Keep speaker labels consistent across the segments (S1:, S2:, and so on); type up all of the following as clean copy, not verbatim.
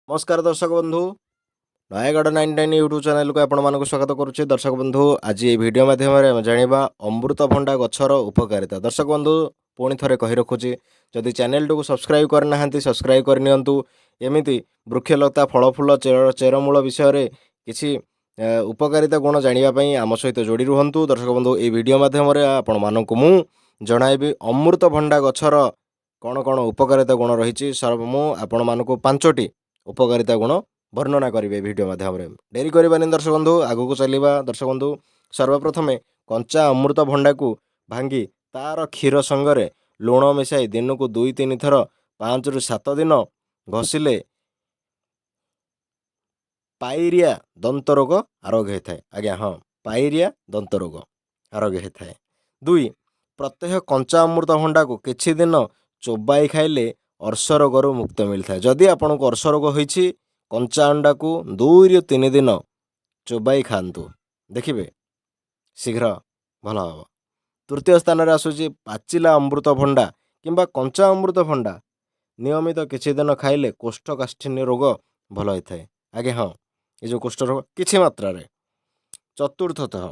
S1: नमस्कार दर्शक बंधु नयगढ़ 99 यूट्यूब चैनल को आपण मानक स्वागत करुच्चे। दर्शक बंधु आज ये वीडियो माध्यम जाना अमृतभंडा गछर उपकारिता। दर्शक बंधु पुणी थे कही रखुच्छी जदि चैनल को सब्सक्राइब करना सब्सक्राइब करनी एमती वृक्षलता फल फूल चेरमूल विषय किसी उपकारिता गुण जानापी आम सहित जोड़ी रुहतु। दर्शक बंधु ये वीडियो माध्यम आपण मानक मु जनइबी अमृतभंडा गछर कौन कौन उपकारिता गुण रही मु आपण मानक 5टी उपकारिता गुण वर्णना करेंगे वीडियो माध्यम डेरी करवानी। दर्शक बंधु आगू चलवा। दर्शक बंधु सर्वप्रथमे कंचा अमृतभंडा को भांगी तार क्षीर संगे लुण मिसाई दिन को 2-3 थर 5 ରୁ 7 दिन घषिले पायरिया दंत रोग आरोग्य होता है। आज्ञा हाँ, पायरिया दंत रोग आरोग्य होता है। 2 प्रत्येक कंचा अमृतभंडा को किछि दिन चोबाई खाइले अर्श रोग मुक्त मिलता है। जदि आपन को अर्श रोग होइछि कंचा अंडा को 2 ରୁ 3 दिन चोबाई खातु देखिए शीघ्र भल हम। तृतीय स्थान रे आसुची पाचिला अमृतभंडा किंबा कंचा अमृतभंडा नियमित किछि दिन खाइले कोष्ठकाठिन्य रोग भल होता है। आगे हाँ, ये जो कोष्ठ रोग किछि मात्रा रे। चतुर्थतः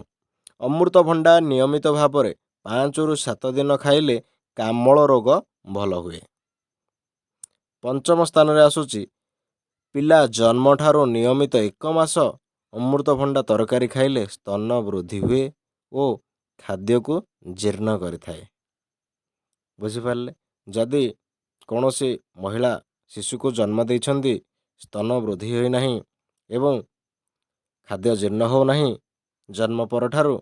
S1: अमृतभंडा नियमित भाव में 5 ରୁ 7 दिन खाइले कामल रोग भल हुए। पंचम स्थान रे आसुची पिला जन्म ठारो नियमित 1 मास अमृतभंडा तरकारी खाइले स्तन वृद्धि हुए और खाद्य को जीर्ण करिथाए। बुझिपारे जदि कौन सी महिला शिशु को जन्म देइछन्ति स्तन वृद्धि होई नाही एवं खाद्य जीर्ण हो नाही जन्म पर ठारू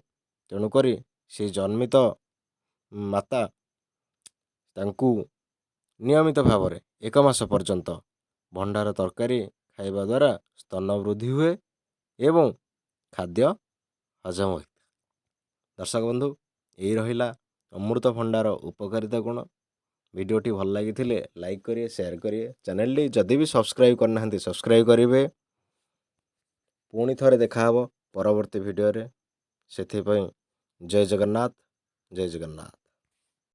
S1: तेणुकरी से जन्मित माता तांकु नियमित भाव में 1 मास पर्यंत भंडार तरकारी खाइबा द्वारा स्तन वृद्धि हुए एवं खाद्य हजम होता। दर्शक बंधु यही रहिला अमृतभंडार उपकारिता गुण। वीडियोटी भल लगी लाइक करिए, शेयर करिए, चैनल टी जदि भी सब्सक्राइब करना सब्सक्राइब करेंगे। पुणी थरे देखा परवर्ती वीडियो रे। जय जगन्नाथ, जय जगन्नाथ।